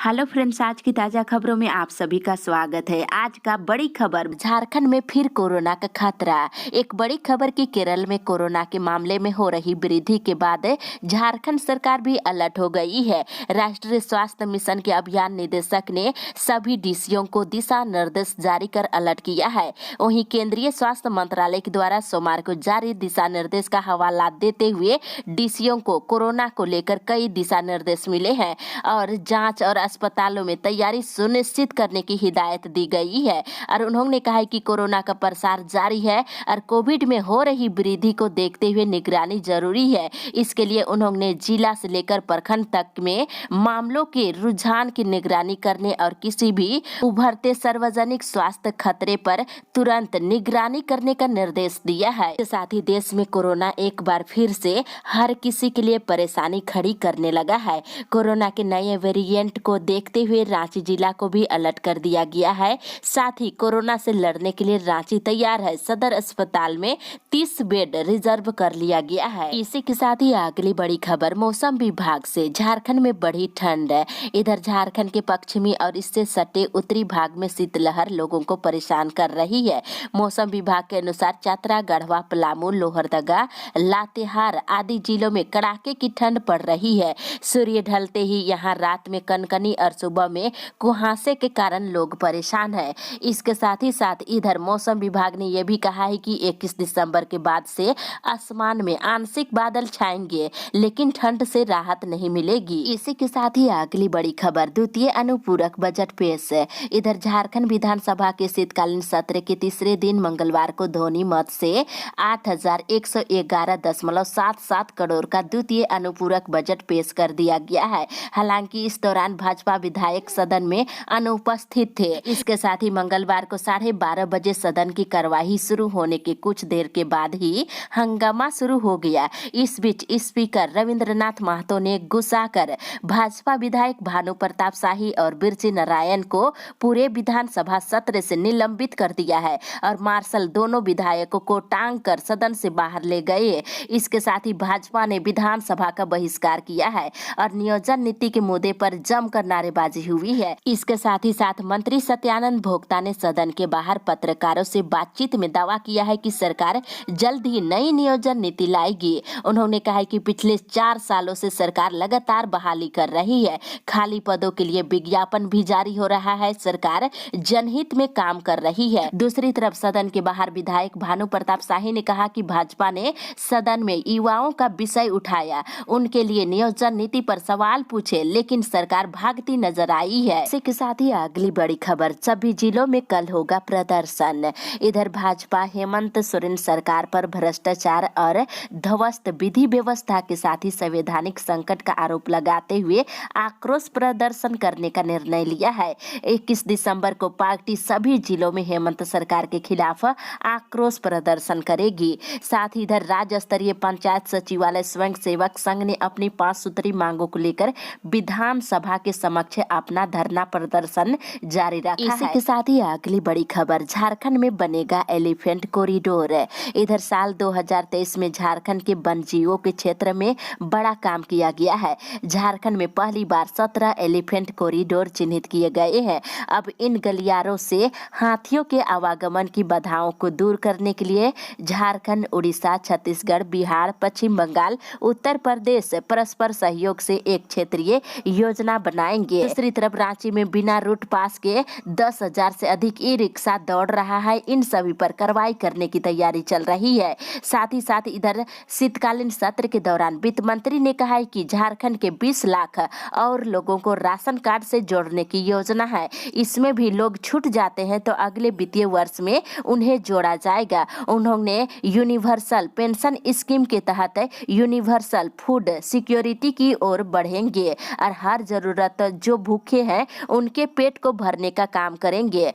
Hello friends, आज की ताजा खबरों में आप सभी का स्वागत है। आज का बड़ी खबर, झारखंड में फिर कोरोना का खतरा। एक बड़ी खबर कि केरल में कोरोना के मामले में हो रही वृद्धि के बाद झारखंड सरकार भी अलर्ट हो गई है। राष्ट्रीय स्वास्थ्य मिशन के अभियान निदेशक ने सभी डीसीओ को दिशा निर्देश जारी कर अलर्ट किया है। वहीं केंद्रीय स्वास्थ्य मंत्रालय के द्वारा सोमवार को जारी दिशा निर्देश का हवाला देते हुए डीसीओ को कोरोना को लेकर कई दिशा निर्देश मिले हैं और जांच और अस्पतालों में तैयारी सुनिश्चित करने की हिदायत दी गई है। और उन्होंने कहा है कि कोरोना का प्रसार जारी है और कोविड में हो रही वृद्धि को देखते हुए निगरानी जरूरी है। इसके लिए उन्होंने जिला से लेकर प्रखंड तक में मामलों के रुझान की निगरानी करने और किसी भी उभरते सार्वजनिक स्वास्थ्य खतरे पर तुरंत निगरानी करने का निर्देश दिया है। इसके साथ ही देश में कोरोना एक बार फिर से हर किसी के लिए परेशानी खड़ी करने लगा है। कोरोना के नए वेरिएंट को देखते हुए रांची जिला को भी अलर्ट कर दिया गया है। साथ ही कोरोना से लड़ने के लिए रांची तैयार है। सदर अस्पताल में 30 बेड रिजर्व कर लिया गया है। इसी के साथ ही अगली बड़ी खबर, मौसम विभाग से झारखंड में बढ़ी ठंड। इधर झारखंड के पश्चिमी और इससे सटे उत्तरी भाग में शीतलहर लोगों को परेशान कर रही है। मौसम विभाग के अनुसार चतरा, गढ़वा, पलामू, लोहरदगा, लातेहार आदि जिलों में कड़ाके की ठंड पड़ रही है। सूर्य ढलते ही यहाँ रात में कनकनी और सुबह में कुहासे के कारण लोग परेशान हैं। इसके साथ ही साथ इधर मौसम विभाग ने यह भी कहा है कि 21 दिसंबर के बाद से आसमान में आंशिक बादल छाएंगे, लेकिन ठंड से राहत नहीं मिलेगी। इसी के साथ ही अगली बड़ी खबर, द्वितीय अनुपूरक बजट पेश। इधर झारखंड विधानसभा के शीतकालीन सत्र के तीसरे दिन मंगलवार को ध्वनि मत से 8,111.77 करोड़ का द्वितीय अनुपूरक बजट पेश कर दिया गया है। हालांकि इस दौरान भाजपा विधायक सदन में अनुपस्थित थे। इसके साथ ही मंगलवार को 12:30 बजे सदन की कार्यवाही शुरू होने के कुछ देर के बाद ही हंगामा शुरू हो गया। इस बीच स्पीकर रविंद्रनाथ महतो ने गुस्सा कर भाजपा विधायक भानु प्रताप शाही और बिरची नारायण को पूरे विधानसभा सत्र से निलंबित कर दिया है और मार्शल दोनों विधायकों को टांग कर सदन से बाहर ले गए। इसके साथ ही भाजपा ने विधानसभा का बहिष्कार किया है और नियोजन नीति के मुद्दे पर जमकर नारेबाजी हुई है। इसके साथ ही साथ मंत्री सत्यानंद भोक्ता ने सदन के बाहर पत्रकारों से बातचीत में दावा किया है कि सरकार जल्द ही नई नियोजन नीति लाएगी। उन्होंने कहा है कि पिछले 4 सालों से सरकार लगातार बहाली कर रही है, खाली पदों के लिए विज्ञापन भी जारी हो रहा है, सरकार जनहित में काम कर रही है। दूसरी तरफ सदन के बाहर विधायक भानु प्रताप शाही ने कहा कि भाजपा ने सदन में युवाओं का विषय उठाया, उनके लिए नियोजन नीति पर सवाल पूछे, लेकिन सरकार भागती नजर आई है। इसी के साथ ही अगली बड़ी खबर, सभी जिलों में कल होगा प्रदर्शन। इधर भाजपा हेमंत सोरेन सरकार पर भ्रष्टाचार और ध्वस्त विधि व्यवस्था के साथ ही संवैधानिक संकट का आरोप लगाते हुए आक्रोश प्रदर्शन करने का निर्णय लिया है। 21 दिसंबर को पार्टी सभी जिलों में हेमंत सरकार के खिलाफ आक्रोश प्रदर्शन करेगी। साथ ही इधर राज्य स्तरीय पंचायत सचिवालय स्वयं सेवक संघ ने अपनी 5 सूत्री मांगों को लेकर विधानसभा के समक्ष अपना धरना प्रदर्शन जारी रखा है। इसी के साथ ही अगली बड़ी खबर, झारखंड में बनेगा एलिफेंट कॉरिडोर। इधर साल 2023 में झारखंड के वन्यजीवों के क्षेत्र में बड़ा काम किया गया है। झारखंड में पहली बार 17 एलिफेंट कॉरिडोर चिन्हित किए गए हैं। अब इन गलियारों से हाथियों के आवागमन की बाधाओं को दूर करने के लिए झारखंड, उड़ीसा, छत्तीसगढ़, बिहार, पश्चिम बंगाल, उत्तर प्रदेश परस्पर सहयोग से एक क्षेत्रीय योजना बनाएंगे। दूसरी तरफ रांची में बिना रूट पास के 10,000 से अधिक ई रिक्शा दौड़ रहा है। इन सभी पर कार्रवाई करने की तैयारी चल रही है। साथ ही साथ इधर शीतकालीन सत्र के दौरान वित्त मंत्री ने कहा है कि झारखंड के 20 लाख और लोगों को राशन कार्ड से जोड़ने की योजना है। इसमें भी लोग छूट जाते हैं तो अगले वित्तीय वर्ष में उन्हें जोड़ा जाएगा। उन्होंने यूनिवर्सल पेंशन स्कीम के तहत यूनिवर्सल फूड सिक्योरिटी की ओर बढ़ेंगे और हर जरूरत जो भूखे हैं उनके पेट को भरने का काम करेंगे।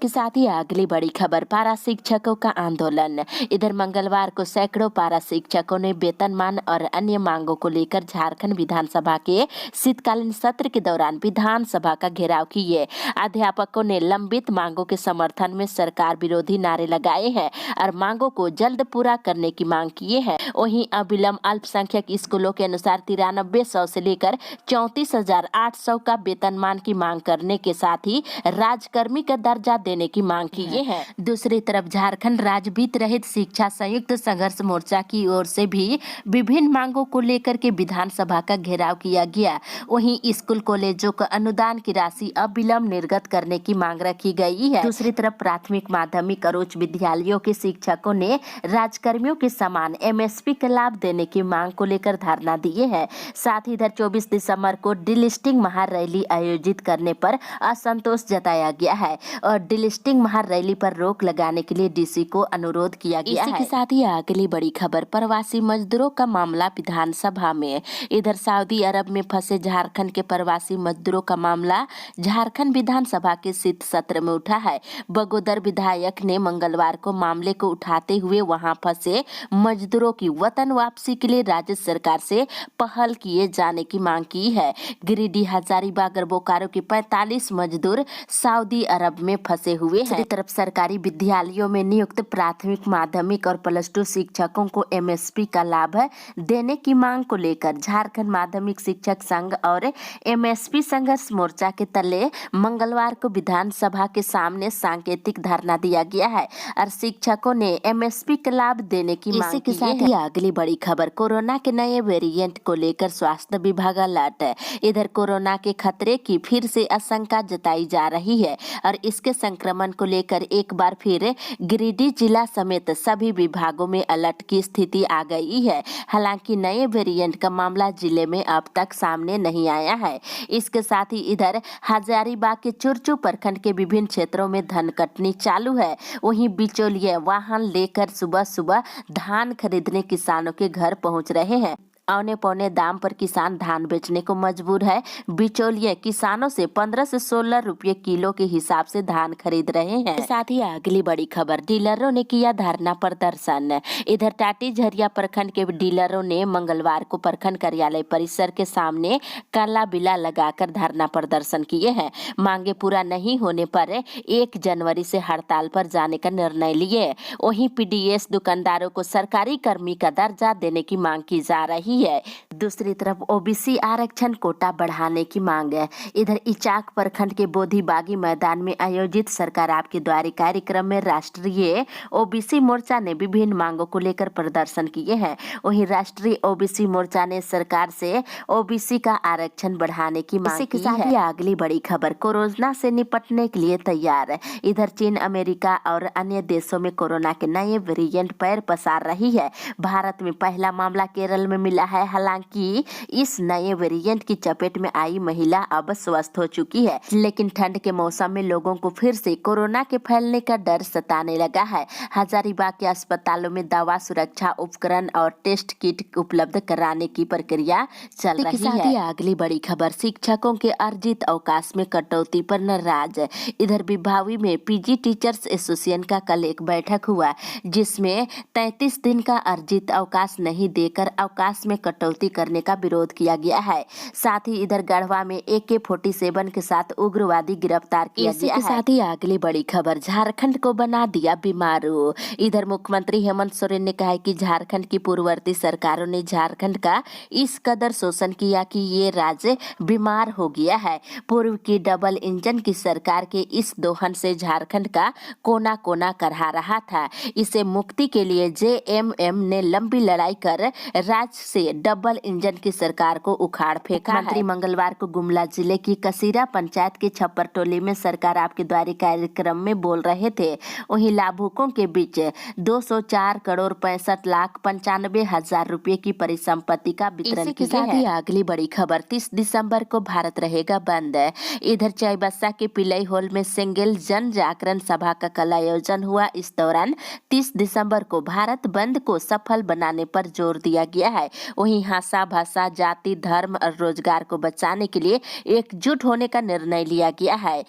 के साथ ही अगली बड़ी खबर, पारा शिक्षकों का आंदोलन। इधर मंगलवार को सैकड़ों पारा शिक्षकों ने वेतनमान और अन्य मांगों को लेकर झारखंड विधानसभा के शीतकालीन सत्र के दौरान विधानसभा का घेराव किए। अध्यापकों ने लंबित मांगों के समर्थन में सरकार विरोधी नारे लगाए हैं और मांगों को जल्द पूरा करने की मांग किए हैं। वहीं अविलंब अल्पसंख्यक स्कूलों के अनुसार 9300 से लेकर 34,800 का वेतनमान की मांग करने के साथ ही राजकर्मी का दर्जा देने की मांग की है। दूसरी तरफ झारखंड राज्य वित्त रहित शिक्षा संयुक्त संघर्ष मोर्चा की ओर से भी विभिन्न मांगों को लेकर के विधानसभा का घेराव किया गया। वहीं स्कूल कॉलेजों को अनुदान की राशि अविलंब निर्गत करने की मांग रखी गई है। दूसरी तरफ प्राथमिक, माध्यमिक और उच्च विद्यालयों के शिक्षकों ने राजकर्मियों के समान MSP का लाभ देने की मांग को लेकर धरना दिए हैं। साथ ही इधर 24 दिसंबर को डिलिस्टिंग महारैली आयोजित करने पर असंतोष जताया गया है और डिलिस्टिंग महारैली पर रोक लगाने के लिए DC को अनुरोध किया गया है। इसी के साथ ही अगली बड़ी खबर, प्रवासी मजदूरों का मामला विधानसभा में। इधर सऊदी अरब में फंसे झारखंड के प्रवासी मजदूरों का मामला झारखंड विधानसभा के शीत सत्र में उठा है। बगोदर विधायक ने मंगलवार को मामले को उठाते हुए वहां फंसे मजदूरों की वतन वापसी के लिए राज्य सरकार से पहल किए जाने की मांग की है। गिरिडीह, हजारीबाग और बोकारो के 45 मजदूर सऊदी अरब में फंसे हुए हैं। दूसरी तरफ सरकारी विद्यालयों में नियुक्त प्राथमिक, माध्यमिक और +2 शिक्षकों को MSP का लाभ देने की मांग को लेकर झारखंड माध्यमिक शिक्षक संघ और MSP संघर्ष मोर्चा के तले मंगलवार को विधानसभा के सामने सांकेतिक धरना दिया गया है और शिक्षकों ने MSP का लाभ देने की मांग की है। इसी के साथ ही अगली बड़ी खबर, कोरोना के नए वेरिएंट को लेकर स्वास्थ्य विभाग अलर्ट। इधर कोरोना के खतरे की फिर से आशंका जताई जा रही है और इसके संक्रमण को लेकर एक बार फिर गिरिडीह जिला समेत सभी विभागों में अलर्ट की स्थिति आ गई है। हालांकि नए वेरिएंट का मामला जिले में अब तक सामने नहीं आया है। इसके साथ ही इधर हजारीबाग के चुरचू प्रखंड के विभिन्न क्षेत्रों में धान कटनी चालू है। वहीं बिचौलिए वाहन लेकर सुबह सुबह धान खरीदने किसानों के घर पहुंच रहे हैं। औने पौने दाम पर किसान धान बेचने को मजबूर है। बिचौलिए किसानों से 15 से 16 रुपये किलो के हिसाब से धान खरीद रहे हैं। साथ ही अगली बड़ी खबर, डीलरों ने किया धरना प्रदर्शन। इधर टाटी झरिया प्रखंड के डीलरों ने मंगलवार को प्रखंड कार्यालय परिसर के सामने काला बिला लगाकर धरना प्रदर्शन किए हैं। मांगे पूरा नहीं होने पर 1 जनवरी से हड़ताल पर जाने का निर्णय लिए। वहीं PDS दुकानदारों को सरकारी कर्मी का दर्जा देने की मांग की जा रही है। दूसरी तरफ OBC आरक्षण कोटा बढ़ाने की मांग है। इधर इचाक प्रखंड के बोधी बागी मैदान में आयोजित सरकार आपके द्वारे कार्यक्रम में राष्ट्रीय OBC मोर्चा ने विभिन्न मांगों को लेकर प्रदर्शन किए हैं। वहीं राष्ट्रीय OBC मोर्चा ने सरकार से OBC का आरक्षण बढ़ाने की मांग की है। अगली बड़ी खबर, कोरोना से निपटने के लिए तैयार। इधर चीन, अमेरिका और अन्य देशों में कोरोना के नए वेरिएंट पैर पसार रही है। भारत में पहला मामला केरल में मिला है। हालांकि इस नए वेरिएंट की चपेट में आई महिला अब स्वस्थ हो चुकी है, लेकिन ठंड के मौसम में लोगों को फिर से कोरोना के फैलने का डर सताने लगा है। हजारीबाग के अस्पतालों में दवा, सुरक्षा उपकरण और टेस्ट किट उपलब्ध कराने की प्रक्रिया चल रही है। अगली बड़ी खबर, शिक्षकों के अर्जित अवकाश में कटौती पर नाराज। इधर विभावी में PG टीचर्स एसोसिएशन का कल एक बैठक हुआ जिसमें 33 दिन का अर्जित अवकाश नहीं देकर अवकाश में कटौती करने का विरोध किया गया है। साथ ही इधर गढ़वा में AK-47 के साथ उग्रवादी गिरफ्तार किया गया है। साथ ही अगली बड़ी खबर, झारखंड को बना दिया बीमारू। इधर मुख्यमंत्री हेमंत सोरेन ने कहा है कि झारखंड की पूर्ववर्ती सरकारों ने झारखंड का इस कदर शोषण किया कि ये राज्य बीमार हो गया है। पूर्व की डबल इंजन की सरकार के इस दोहन से झारखंड का कोना कोना करहा रहा था। इसे मुक्ति के लिए JMM ने लंबी लड़ाई कर राज्य से डबल इंजन की सरकार को उखाड़ फेंका। मंत्री मंगलवार को गुमला जिले की कसीरा पंचायत के छप्पर टोली में सरकार आपके द्वारे कार्यक्रम में बोल रहे थे। वहीं लाभुकों के बीच 204 करोड़ 65 लाख 95 हजार रुपए की परिसंपत्ति का वितरण किया है। अगली बड़ी खबर, 30 दिसंबर को भारत रहेगा बंद। इधर चाईबासा के पिलई हॉल में सिंगल जन जागरण सभा का कल आयोजन हुआ। इस दौरान 30 दिसंबर को भारत बंद को सफल बनाने पर जोर दिया गया है। वहीं भाषा, जाति, धर्म और रोजगार को बचाने के लिए एकजुट होने का निर्णय लिया गया है।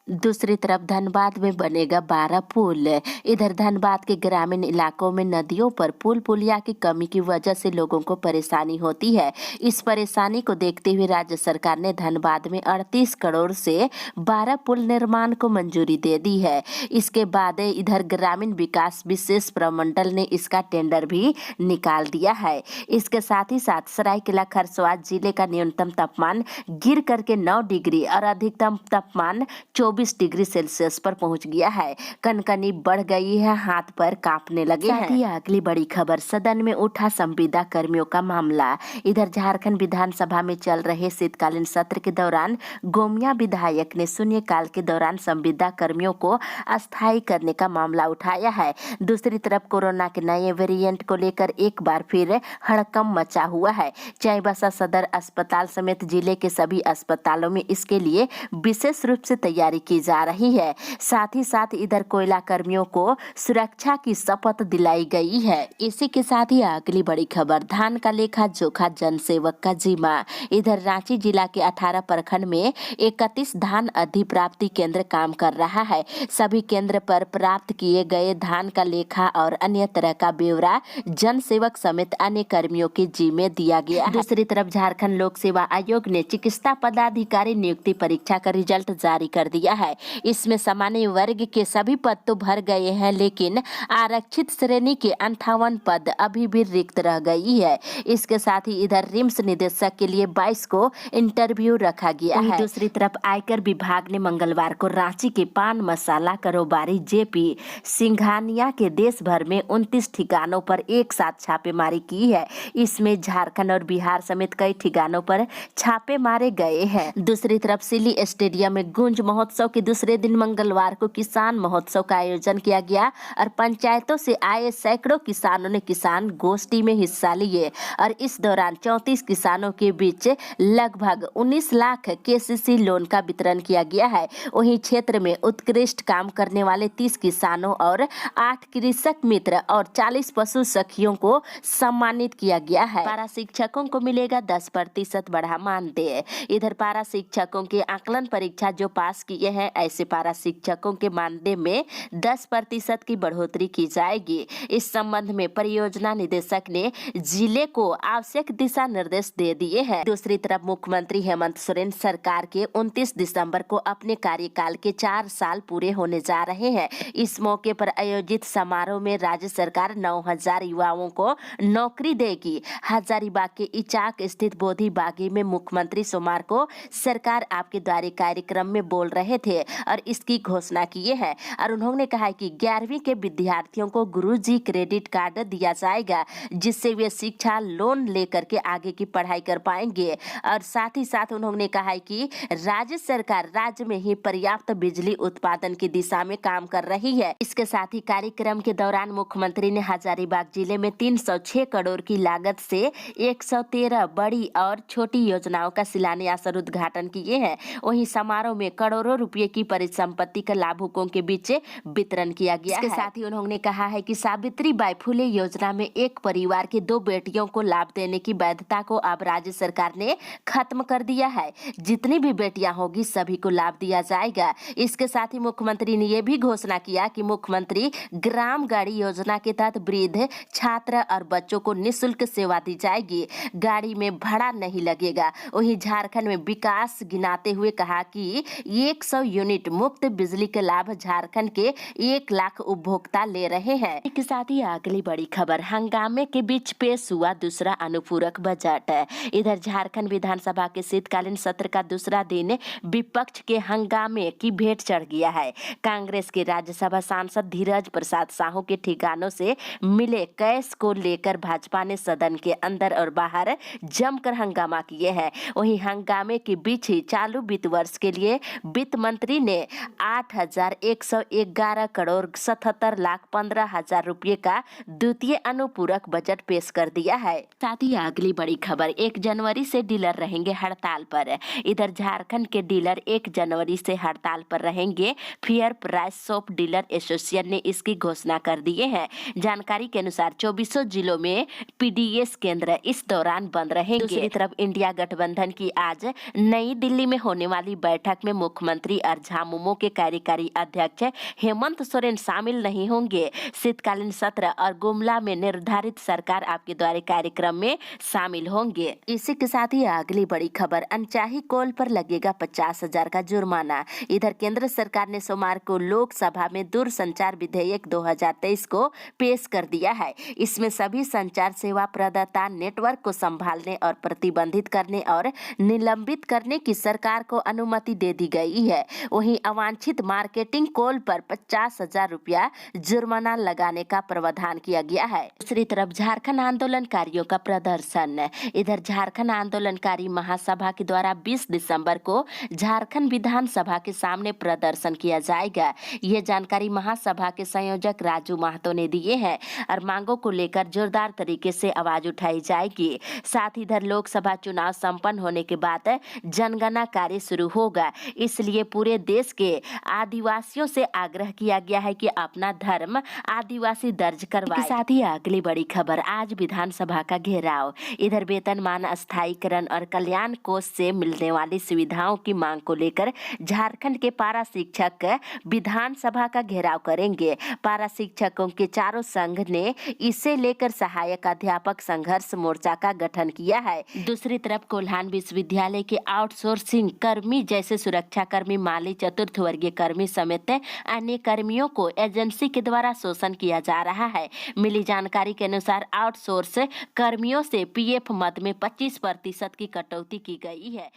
दूसरी तरफ धनबाद में बनेगा 12 पुल। इधर धनबाद के ग्रामीण इलाकों में नदियों पर पुल पुलिया की कमी की वजह से लोगों को परेशानी होती है। इस परेशानी को देखते हुए राज्य सरकार ने धनबाद में 38 करोड़ से 12 पुल निर्माण को मंजूरी दे दी है। इसके बाद इधर ग्रामीण विकास विशेष प्रमंडल ने इसका टेंडर भी निकाल दिया है। इसके साथ ही साथ सरायकेला खरसवां जिले का न्यूनतम तापमान गिर करके 9 डिग्री और अधिकतम तापमान 24 डिग्री सेल्सियस पर पहुंच गया है। कनकनी बढ़ गई है, हाथ पर कांपने लगे हैं। अगली बड़ी खबर, सदन में उठा संविदा कर्मियों का मामला। इधर झारखंड विधानसभा में चल रहे शीतकालीन सत्र के दौरान गोमिया विधायक ने शून्यकाल के दौरान संविदा कर्मियों को अस्थायी करने का मामला उठाया है। दूसरी तरफ कोरोना के नए वेरिएंट को लेकर एक बार फिर हड़कंप मचा हुआ है। चाईबासा सदर अस्पताल समेत जिले के सभी अस्पतालों में इसके लिए विशेष रूप से तैयारी की जा रही है। साथ ही साथ इधर कोयला कर्मियों को सुरक्षा की शपथ दिलाई गई है। इसी के साथ ही अगली बड़ी खबर, धान का लेखा जोखा जनसेवक का जिम्मा। इधर रांची जिला के 18 प्रखंड में 31 धान अधिप्राप्ति केंद्र काम कर रहा है। सभी केंद्र पर प्राप्त किए गए धान का लेखा और अन्य तरह का ब्यौरा जनसेवक समेत अन्य कर्मियों के जिम्मे दिया गया है। दूसरी तरफ झारखंड लोक सेवा आयोग ने चिकित्सा पदाधिकारी नियुक्ति परीक्षा का रिजल्ट जारी कर दिया है। इसमें सामान्य वर्ग के सभी पद तो भर गए हैं, लेकिन आरक्षित श्रेणी के 58 पद अभी भी रिक्त रह गई है। इसके साथ ही इधर रिम्स निदेशक के लिए 22 को इंटरव्यू रखा गया है। दूसरी तरफ आयकर विभाग ने मंगलवार को रांची के पान मसाला कारोबारी जेपी सिंघानिया के देश भर में 29 ठिकानों पर एक साथ छापेमारी की है। इसमें झारखंड और बिहार समेत कई ठिकानों पर छापे मारे गए हैं। दूसरी तरफ सिली स्टेडियम में गूंज महोत्सव के दूसरे दिन मंगलवार को किसान महोत्सव का आयोजन किया गया और पंचायतों से आए सैकड़ों किसानों ने किसान गोष्ठी में हिस्सा लिए और इस दौरान 34 किसानों के बीच लगभग 19 लाख केसीसी लोन का वितरण किया गया है। वहीं क्षेत्र में उत्कृष्ट काम करने वाले 30 किसानों और 8 कृषक मित्र और 40 पशु सखियों को सम्मानित किया गया है। पारा शिक्षकों को मिलेगा 10% बढ़ा मानदेय। इधर पारा शिक्षकों के आकलन परीक्षा जो पास किए हैं, ऐसे पारा शिक्षकों के मानदेय में 10% की बढ़ोतरी की जाएगी। इस संबंध में परियोजना निदेशक ने जिले को आवश्यक दिशा निर्देश दे दिए हैं। दूसरी तरफ मुख्यमंत्री हेमंत सोरेन सरकार के 29 दिसंबर को अपने कार्यकाल के 4 साल पूरे होने जा रहे हैं। इस मौके पर आयोजित समारोह में राज्य सरकार 9000 युवाओं को नौकरी देगी। हजारीबाग के इचाक स्थित बोधि बागी में मुख्यमंत्री सोमवार को सरकार आपके द्वारे कार्यक्रम में बोल रहे थे और इसकी घोषणा किए हैं और उन्होंने कहा कि 11वीं के विद्यार्थियों को गुरुजी क्रेडिट कार्ड दिया जाएगा, जिससे वे शिक्षा लोन लेकर के आगे की पढ़ाई कर पाएंगे। और साथ ही साथ उन्होंने कहा कि राज्य सरकार राज्य में ही पर्याप्त बिजली उत्पादन की दिशा में काम कर रही है। इसके साथ ही कार्यक्रम के दौरान मुख्यमंत्री ने हजारीबाग जिले में 306 करोड़ की लागत से 113 बड़ी और छोटी योजनाओं का शिलान्यास और उद्घाटन किए हैं। वहीं समारोह में करोड़ों रुपए की परिसंपत्ति का लाभुकों के बीच वितरण किया गया है। इसके साथ ही उन्होंने कहा है कि सावित्री बाई फुले योजना में एक परिवार के 2 बेटियों को लाभ देने की वैधता को अब राज्य सरकार ने खत्म कर दिया है। जितनी भी बेटियां होगी सभी को लाभ दिया जाएगा। इसके साथ ही मुख्यमंत्री ने यह भी घोषणा किया कि मुख्यमंत्री ग्राम गाड़ी योजना के तहत वृद्ध, छात्र और बच्चों को निःशुल्क सेवा दी जाएगी। गाड़ी में भाड़ा नहीं लगेगा। वहीं झारखंड में विकास गिनाते हुए कहा कि 100 यूनिट मुफ्त बिजली के लाभ झारखंड के 1 लाख उपभोक्ता ले रहे हैं। इसके साथ ही अगली बड़ी खबर, हंगामे के बीच पेश हुआ दूसरा अनुपूरक बजट। इधर झारखंड विधानसभा के शीतकालीन सत्र का दूसरा दिन विपक्ष के हंगामे की भेंट चढ़ गया है। कांग्रेस के राज्यसभा सांसद धीरज प्रसाद साहू के ठिकानों से मिले कैश को लेकर भाजपा ने सदन के अंदर और बाहर जमकर हंगामा किए हैं। वहीं हंगामे के बीच ही चालू वित्त वर्ष के लिए वित्त मंत्री ने 8,111 करोड़ 77 लाख 15 हजार रुपये का द्वितीय अनुपूरक बजट पेश कर दिया है। साथ ही अगली बड़ी खबर, 1 जनवरी से डीलर रहेंगे हड़ताल पर। इधर झारखंड के डीलर 1 जनवरी से हड़ताल पर रहेंगे। Fair price shop dealer association ने इसकी घोषणा कर दिए हैं। जानकारी के अनुसार 24 जिलों में पीडीएस केंद्र इस दौरान बंद रहेंगे। दूसरी तरफ इंडिया गठबंधन की आज नई दिल्ली में होने वाली बैठक में मुख्यमंत्री मंत्री और झामुमो के कार्यकारी अध्यक्ष हेमंत सोरेन शामिल नहीं होंगे। शीतकालीन सत्र और गुमला में निर्धारित सरकार आपके द्वारा कार्यक्रम में शामिल होंगे। इसी के साथ ही अगली बड़ी खबर, अनचाही कॉल पर लगेगा 50,000 का जुर्माना। इधर केंद्र सरकार ने सोमवार को लोकसभा में दूरसंचार विधेयक 2023 को पेश कर दिया है। इसमें सभी संचार सेवा प्रदाता नेटवर्क को संभालने और प्रतिबंधित करने और निलंबित करने की सरकार को अनुमति दे दी गई है। वहीं अवांछित मार्केटिंग कॉल पर 50,000 रुपया जुर्माना लगाने का प्रावधान किया गया है। दूसरी तरफ झारखंड आंदोलनकारियों का प्रदर्शन। इधर झारखंड आंदोलनकारी महासभा के द्वारा 20 दिसंबर को झारखंड विधानसभा के सामने प्रदर्शन किया जाएगा। ये जानकारी महासभा के संयोजक राजू महतो ने दिए हैं और मांगों को लेकर जोरदार तरीके से आवाज उठाई जाएगी। साथ ही इधर लोकसभा चुनाव संपन्न होने के बाद जनगणना कार्य शुरू होगा, इसलिए पूरे देश के आदिवासियों से आग्रह किया गया है कि अपना धर्म आदिवासी दर्ज करवाएं। साथ ही अगली बड़ी खबर, आज विधानसभा का घेराव। इधर वेतनमान स्थायीकरण और कल्याण कोष से मिलने वाली सुविधाओं की मांग को लेकर झारखंड के पारा शिक्षक विधानसभा का घेराव करेंगे। पारा शिक्षकों के चारों संघ ने इसे लेकर सहायक अध्यापक संघर्ष मोर्चा का गठन किया है। दूसरी तरफ कोल्हान विश्वविद्यालय के आउटसोर्सिंग कर्मी जैसे सुरक्षा कर्मी, माली, चतुर्थ वर्गीय कर्मी समेत अन्य कर्मियों को एजेंसी के द्वारा शोषण किया जा रहा है। मिली जानकारी के अनुसार आउटसोर्स कर्मियों से पीएफ मद में 25% की कटौती की गई है।